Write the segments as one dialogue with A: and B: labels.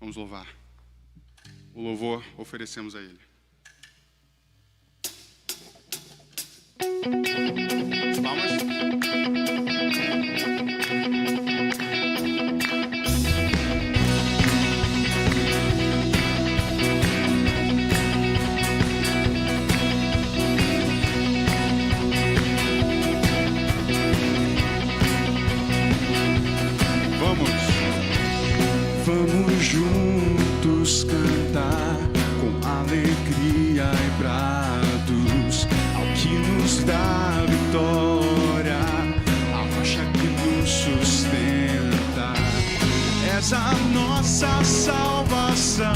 A: Vamos louvar. O louvor oferecemos a Ele. Palmas.
B: Vamos juntos cantar com alegria e brados ao que nos dá vitória, a rocha que nos sustenta. És a nossa salvação,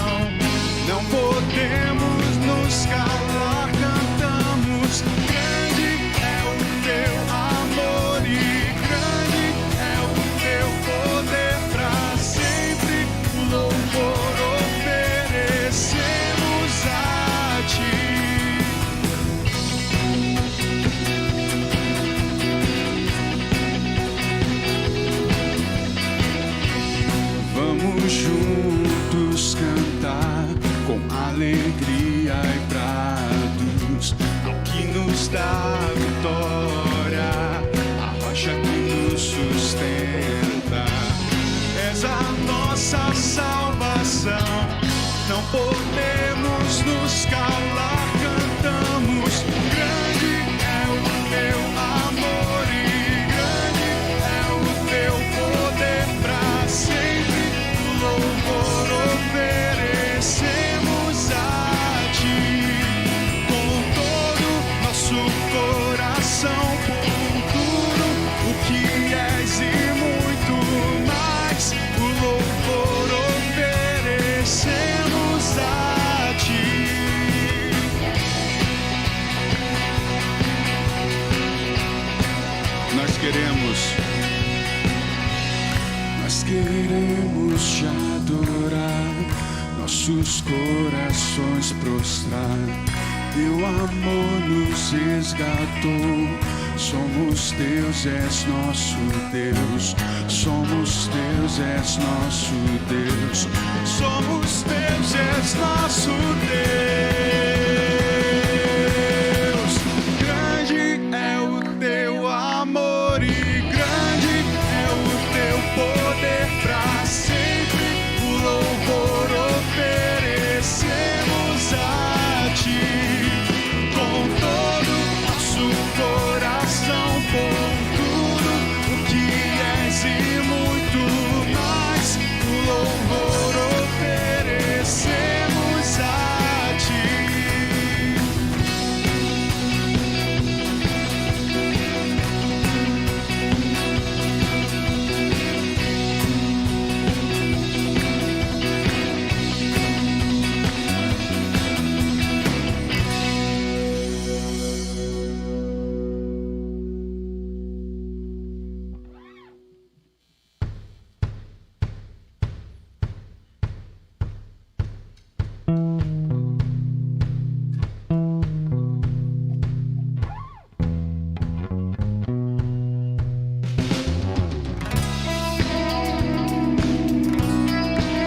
B: não podemos nos calar, cantamos. Grande é o teu amor e grande é o teu poder pra sempre. Louvor oferecemos a Ti. Vamos juntos cantar com alegria e brados ao que nos dá vitória, a rocha que nos sustenta. És a nossa salvação, não podemos nos calar, cantamos. Grande é o teu amor e grande é o teu poder pra sempre. Louvor oferecemos a Ti com todo nosso coração, por tudo o que és e muito mais. O louvor oferecemos a Ti. Nós queremos Te adorar, nossos corações prostrar. Teu amor nos resgatou, somos Teus, és nosso Deus. Somos Teus, és nosso Deus. Somos Teus, és nosso Deus. Grande é o Teu amor e grande é o Teu poder pra sempre. O louvor oferecemos a Ti com todo nosso coração, por tudo o que és e muito mais. O louvor oferecemos a Ti.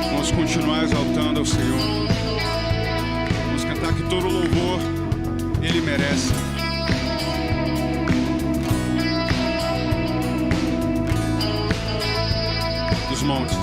A: Vamos continuar exaltando ao Senhor. Vamos cantar que todo louvor Ele merece. Dos montes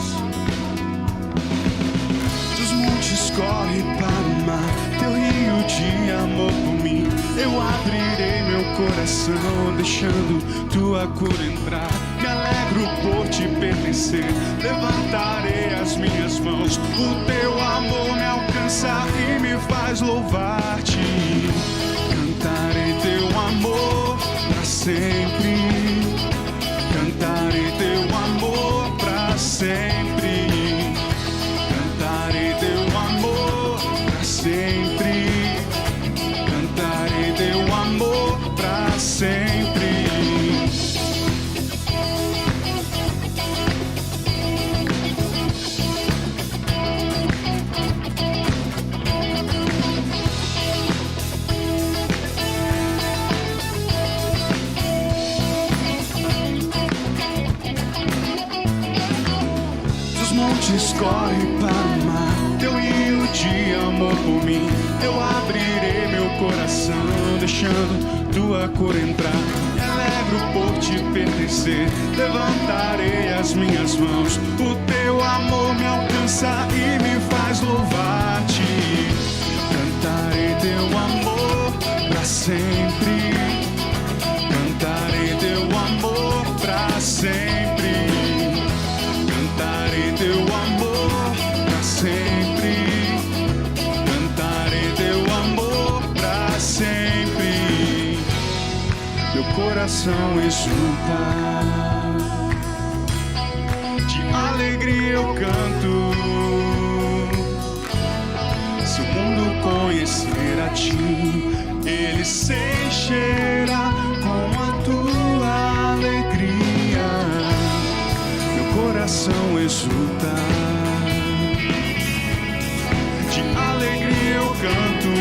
B: corre para o mar, Teu rio de amor por mim. Eu abrirei meu coração, deixando Tua cura entrar. Me alegro por Te pertencer, levantarei as minhas mãos. O Teu amor me alcança e me faz louvar-Te. Cantarei Teu amor pra sempre. Cantarei Teu amor pra sempre. Cantarei Teu amor pra sempre. Cantarei Teu amor pra sempre. forte escorre para o mar, teu rio de amor por mim. Eu abrirei meu coração, deixando tua cor entrar. Me alegro por te pertencer, levantarei as minhas mãos. O teu amor me alcança e me faz louvar-te. Cantarei teu amor pra sempre. Cantarei teu amor pra sempre. Cantarei teu amor pra sempre. Cantarei teu amor pra sempre. Meu coração exulta, de alegria eu canto. Se o mundo conhecer a ti, ele se encherá com a tua alegria. Meu coração exulta, de alegria eu canto.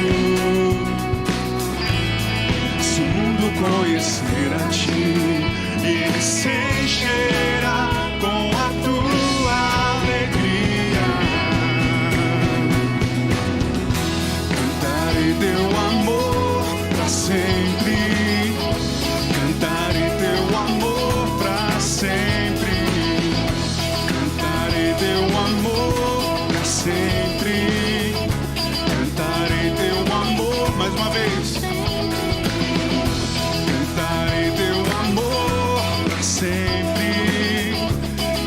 B: Se o mundo conhecer a ti, ele se encherá com a tua alegria. Cantarei teu amor pra sempre. Cantarei teu amor pra sempre. Cantarei teu amor pra sempre. Cantarei teu amor mais uma vez. Cantarei teu amor pra sempre.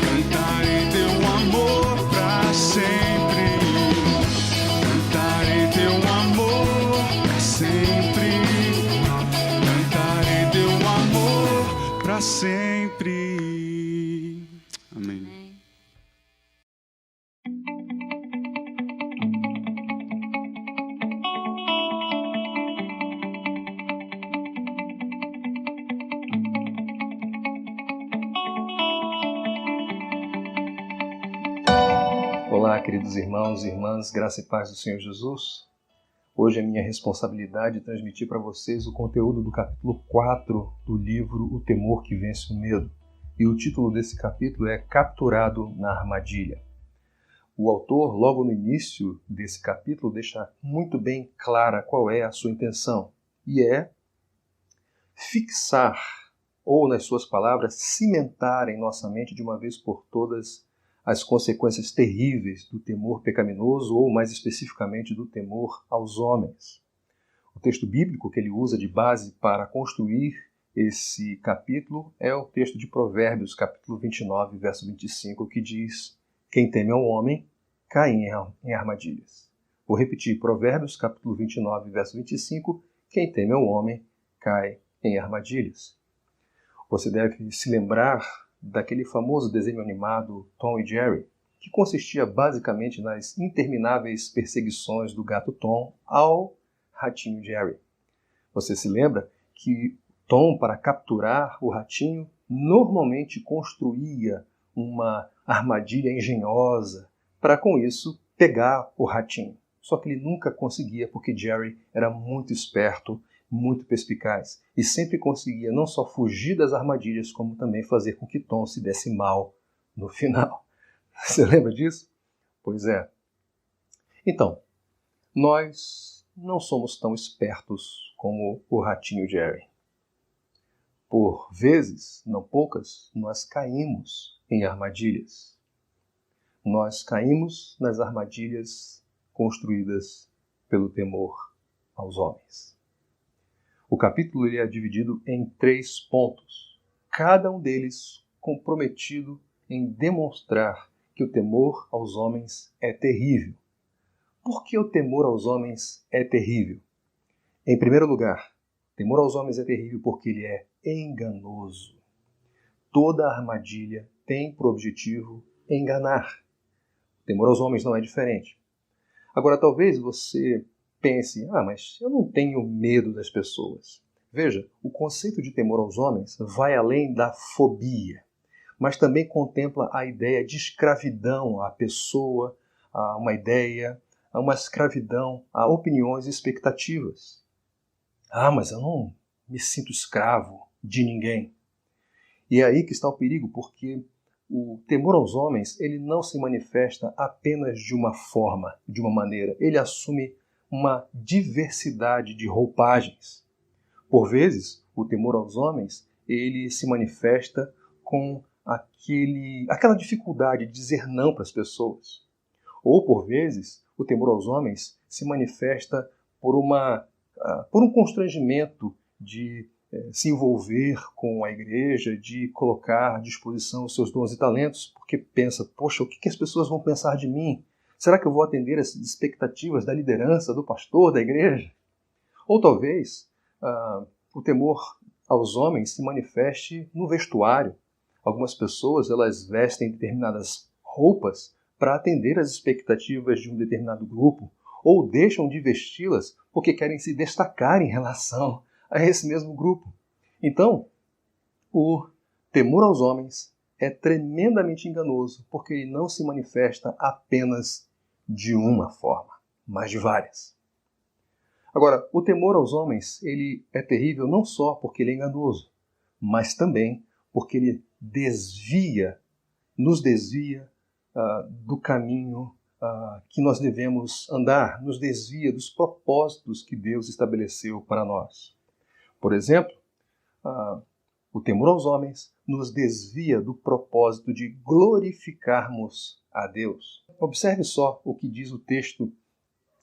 B: Cantarei teu amor pra sempre. Cantarei teu amor pra sempre. Cantarei teu amor pra sempre. Amém.
C: Olá, queridos irmãos e irmãs, graça e paz do Senhor Jesus. Hoje é minha responsabilidade transmitir para vocês o conteúdo do capítulo 4 do livro O Temor que Vence o Medo. E o título desse capítulo é Capturado na Armadilha. O autor, logo no início desse capítulo, deixa muito bem clara qual é a sua intenção. E é fixar, ou nas suas palavras, cimentar em nossa mente de uma vez por todas as consequências terríveis do temor pecaminoso, ou mais especificamente do temor aos homens. O texto bíblico que ele usa de base para construir esse capítulo é o texto de Provérbios, capítulo 29, verso 25, que diz: quem teme ao homem cai em armadilhas. Vou repetir, Provérbios, capítulo 29, verso 25, quem teme ao homem cai em armadilhas. Você deve se lembrar daquele famoso desenho animado Tom e Jerry, que consistia basicamente nas intermináveis perseguições do gato Tom ao ratinho Jerry. Você se lembra que Tom, para capturar o ratinho, normalmente construía uma armadilha engenhosa para, com isso, pegar o ratinho. Só que ele nunca conseguia porque Jerry era muito esperto, muito perspicaz, e sempre conseguia não só fugir das armadilhas, como também fazer com que Tom se desse mal no final. Você lembra disso? Pois é. Então, nós não somos tão espertos como o ratinho Jerry. Por vezes, não poucas, nós caímos em armadilhas. Nós caímos nas armadilhas construídas pelo temor aos homens. O capítulo ele é dividido em 3 pontos, cada um deles comprometido em demonstrar que o temor aos homens é terrível. Por que o temor aos homens é terrível? Em primeiro lugar, o temor aos homens é terrível porque ele é enganoso. Toda armadilha tem por objetivo enganar. O temor aos homens não é diferente. Agora, talvez você pense, mas eu não tenho medo das pessoas. Veja, o conceito de temor aos homens vai além da fobia, mas também contempla a ideia de escravidão à pessoa, a uma ideia, a uma escravidão a opiniões e expectativas. Mas eu não me sinto escravo de ninguém. E é aí que está o perigo, porque o temor aos homens, ele não se manifesta apenas de uma forma, de uma maneira. Ele assume uma diversidade de roupagens. Por vezes, o temor aos homens, ele se manifesta com aquela dificuldade de dizer não para as pessoas. Ou, por vezes, o temor aos homens se manifesta por um constrangimento de se envolver com a igreja, de colocar à disposição os seus dons e talentos, porque pensa, poxa, o que as pessoas vão pensar de mim? Será que eu vou atender as expectativas da liderança, do pastor, da igreja? Ou talvez o temor aos homens se manifeste no vestuário. Algumas pessoas elas vestem determinadas roupas para atender às expectativas de um determinado grupo, ou deixam de vesti-las porque querem se destacar em relação a esse mesmo grupo. Então, o temor aos homens é tremendamente enganoso, porque ele não se manifesta apenas de uma forma, mas de várias. Agora, o temor aos homens, ele é terrível não só porque ele é enganoso, mas também porque ele nos desvia do caminho que nós devemos andar, nos desvia dos propósitos que Deus estabeleceu para nós. Por exemplo, o temor aos homens nos desvia do propósito de glorificarmos a Deus. Observe só o que diz o texto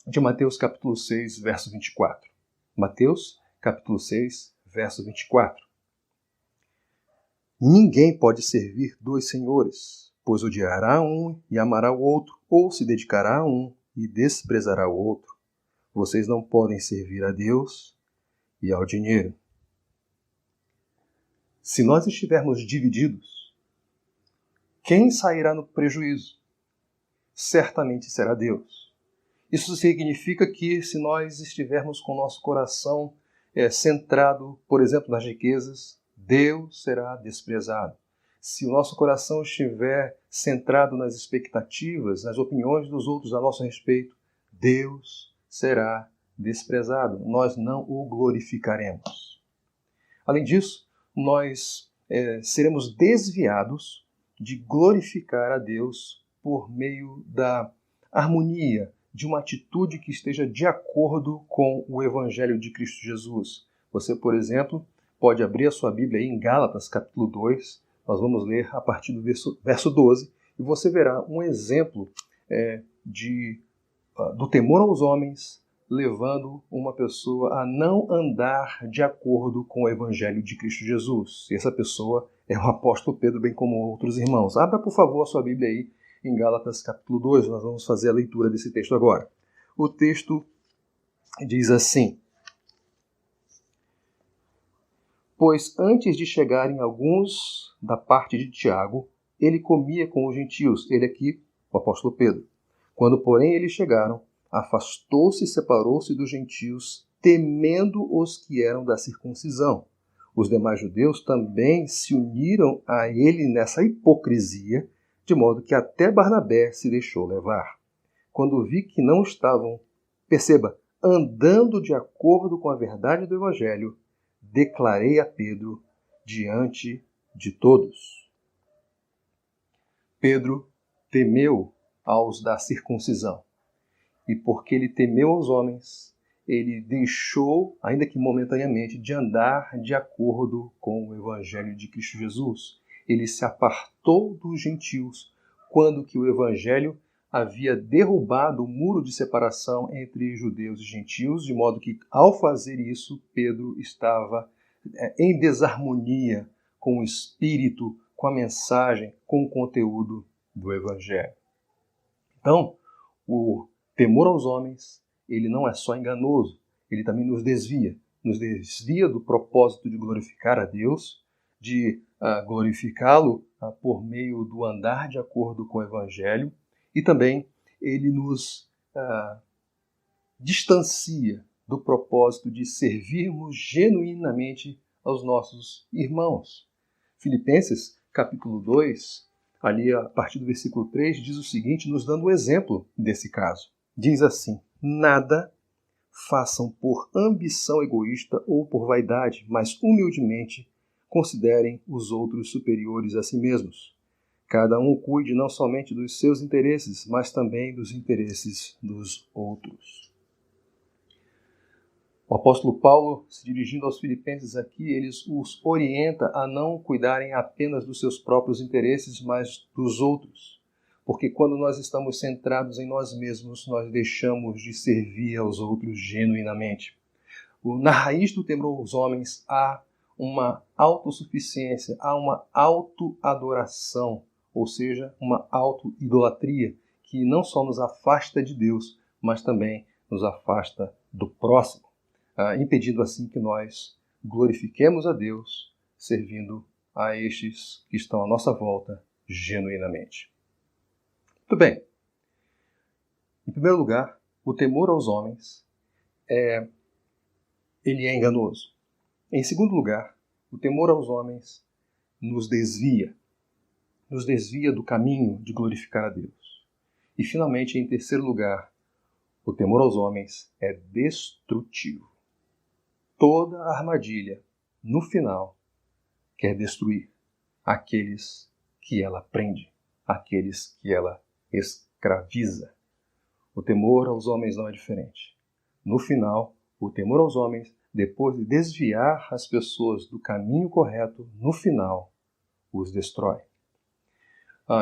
C: de Mateus capítulo 6, verso 24. Mateus capítulo 6, verso 24. Ninguém pode servir dois senhores, pois odiará um e amará o outro, ou se dedicará a um e desprezará o outro. Vocês não podem servir a Deus e ao dinheiro. Se nós estivermos divididos, quem sairá no prejuízo? Certamente será Deus. Isso significa que se nós estivermos com o nosso coração centrado, por exemplo, nas riquezas, Deus será desprezado. Se o nosso coração estiver centrado nas expectativas, nas opiniões dos outros a nosso respeito, Deus será desprezado. Nós não o glorificaremos. Além disso, nós seremos desviados de glorificar a Deus por meio da harmonia, de uma atitude que esteja de acordo com o Evangelho de Cristo Jesus. Você, por exemplo, pode abrir a sua Bíblia aí em Gálatas, capítulo 2, nós vamos ler a partir do verso 12, e você verá um exemplo do temor aos homens, levando uma pessoa a não andar de acordo com o Evangelho de Cristo Jesus. E essa pessoa é o apóstolo Pedro, bem como outros irmãos. Abra, por favor, a sua Bíblia aí em Gálatas capítulo 2, nós vamos fazer a leitura desse texto agora. O texto diz assim: Pois antes de chegarem alguns da parte de Tiago, ele comia com os gentios, ele aqui, o apóstolo Pedro. Quando, porém, eles chegaram, afastou-se e separou-se dos gentios, temendo os que eram da circuncisão. Os demais judeus também se uniram a ele nessa hipocrisia, de modo que até Barnabé se deixou levar. Quando vi que não estavam, perceba, andando de acordo com a verdade do Evangelho, declarei a Pedro diante de todos. Pedro temeu aos da circuncisão. E porque ele temeu aos homens, ele deixou, ainda que momentaneamente, de andar de acordo com o Evangelho de Cristo Jesus. Ele se apartou dos gentios, quando que o Evangelho havia derrubado o muro de separação entre judeus e gentios, de modo que, ao fazer isso, Pedro estava em desarmonia com o espírito, com a mensagem, com o conteúdo do Evangelho. Então, o temor aos homens, ele não é só enganoso, ele também nos desvia do propósito de glorificar a Deus, de glorificá-lo por meio do andar de acordo com o Evangelho, e também ele nos distancia do propósito de servirmos genuinamente aos nossos irmãos. Filipenses, capítulo 2, ali a partir do versículo 3, diz o seguinte, nos dando um exemplo desse caso. Diz assim: nada façam por ambição egoísta ou por vaidade, mas humildemente considerem os outros superiores a si mesmos. Cada um cuide não somente dos seus interesses, mas também dos interesses dos outros. O apóstolo Paulo, se dirigindo aos filipenses aqui, ele os orienta a não cuidarem apenas dos seus próprios interesses, mas dos outros. Porque quando nós estamos centrados em nós mesmos, nós deixamos de servir aos outros genuinamente. Na raiz do temor aos homens há uma autossuficiência, há uma autoadoração, ou seja, uma autoidolatria, que não só nos afasta de Deus, mas também nos afasta do próximo, impedindo assim que nós glorifiquemos a Deus, servindo a estes que estão à nossa volta genuinamente. Muito bem. Em primeiro lugar, o temor aos homens ele é enganoso. Em segundo lugar, o temor aos homens nos desvia do caminho de glorificar a Deus. E finalmente, em terceiro lugar, o temor aos homens é destrutivo. Toda armadilha, no final, quer destruir aqueles que ela prende, aqueles que ela escraviza. O temor aos homens não é diferente. No final, o temor aos homens, depois de desviar as pessoas do caminho correto, no final, os destrói.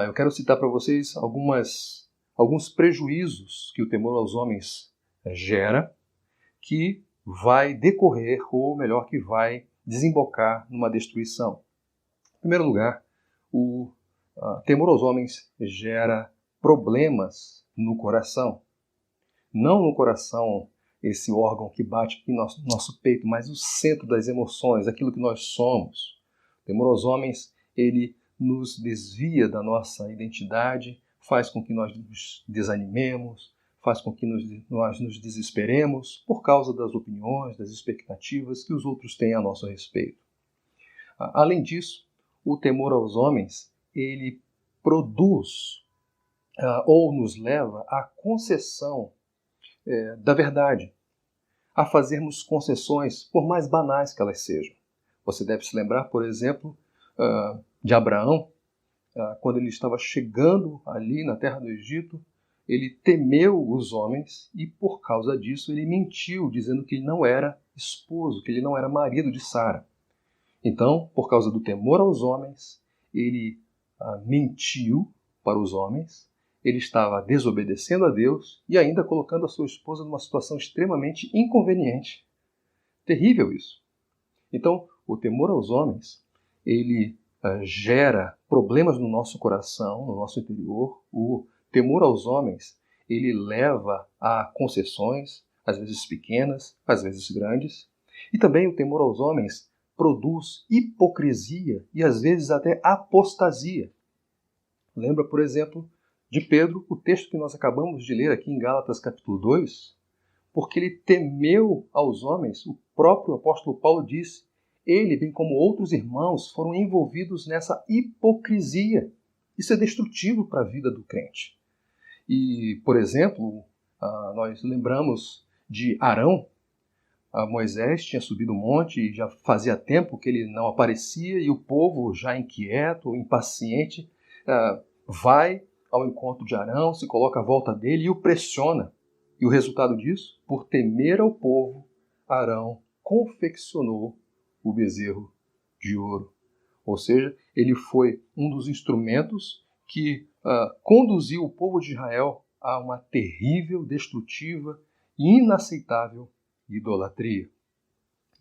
C: Eu quero citar para vocês alguns prejuízos que o temor aos homens gera, que vai decorrer, ou melhor, que vai desembocar numa destruição. Em primeiro lugar, o temor aos homens gera problemas no coração. Não no coração, esse órgão que bate aqui no nosso peito, mas o centro das emoções, aquilo que nós somos. O temor aos homens, ele nos desvia da nossa identidade, faz com que nós nos desanimemos, faz com que nós nos desesperemos por causa das opiniões, das expectativas que os outros têm a nosso respeito. Além disso, o temor aos homens, ele produz ou nos leva à concessão da verdade, a fazermos concessões, por mais banais que elas sejam. Você deve se lembrar, por exemplo, de Abraão, quando ele estava chegando ali na terra do Egito, ele temeu os homens e, por causa disso, ele mentiu, dizendo que ele não era esposo, que ele não era marido de Sara. Então, por causa do temor aos homens, ele mentiu para os homens, ele estava desobedecendo a Deus e ainda colocando a sua esposa numa situação extremamente inconveniente. Terrível isso. Então, o temor aos homens, ele gera problemas no nosso coração, no nosso interior. O temor aos homens, ele leva a concessões, às vezes pequenas, às vezes grandes. E também o temor aos homens produz hipocrisia e às vezes até apostasia. Lembra, por exemplo, de Pedro, o texto que nós acabamos de ler aqui em Gálatas capítulo 2, porque ele temeu aos homens, o próprio apóstolo Paulo disse, ele, bem como outros irmãos, foram envolvidos nessa hipocrisia. Isso é destrutivo para a vida do crente. E, por exemplo, nós lembramos de Arão. Moisés tinha subido o monte e já fazia tempo que ele não aparecia, e o povo, já inquieto, impaciente, vai ao encontro de Arão, se coloca à volta dele e o pressiona. E o resultado disso, por temer ao povo, Arão confeccionou o bezerro de ouro. Ou seja, ele foi um dos instrumentos que conduziu o povo de Israel a uma terrível, destrutiva e inaceitável idolatria.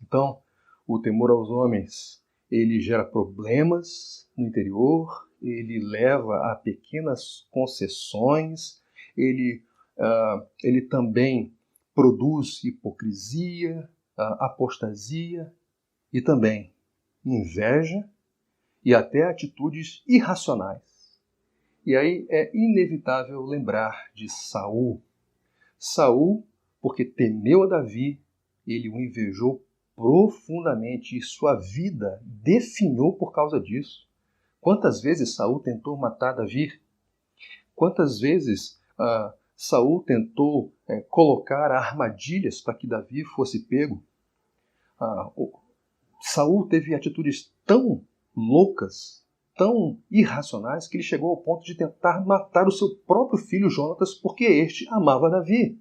C: Então, o temor aos homens, ele gera problemas no interior, ele leva a pequenas concessões, ele também produz hipocrisia, apostasia e também inveja e até atitudes irracionais. E aí é inevitável lembrar de Saul. Saul, porque temeu a Davi, ele o invejou profundamente e sua vida definhou por causa disso. Quantas vezes Saul tentou matar Davi? Quantas vezes Saul tentou colocar armadilhas para que Davi fosse pego? Saul teve atitudes tão loucas, tão irracionais que ele chegou ao ponto de tentar matar o seu próprio filho Jonatas porque este amava Davi.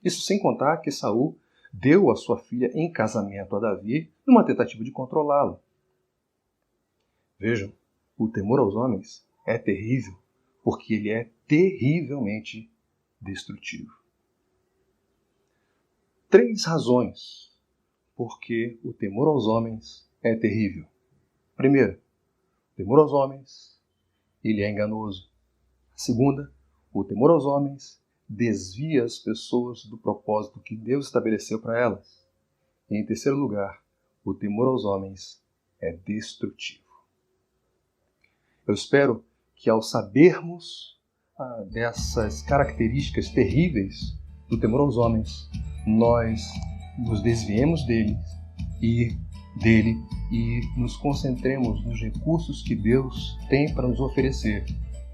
C: Isso sem contar que Saul deu a sua filha em casamento a Davi numa tentativa de controlá-lo. Vejam, o temor aos homens é terrível porque ele é terrivelmente destrutivo. 3 razões porque o temor aos homens é terrível. Primeiro, o temor aos homens, ele é enganoso. A segunda, o temor aos homens desvia as pessoas do propósito que Deus estabeleceu para elas. E em terceiro lugar, o temor aos homens é destrutivo. Eu espero que ao sabermos dessas características terríveis do temor aos homens, nós nos desviemos dele e nos concentremos nos recursos que Deus tem para nos oferecer,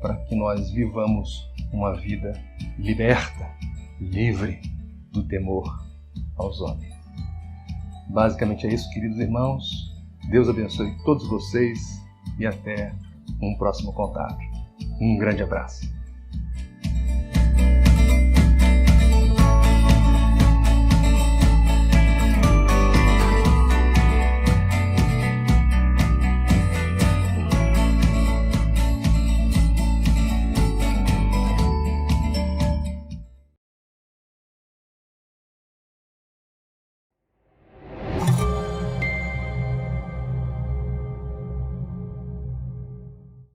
C: para que nós vivamos uma vida liberta, livre do temor aos homens. Basicamente é isso, queridos irmãos. Deus abençoe todos vocês e até um próximo contato. Um grande abraço.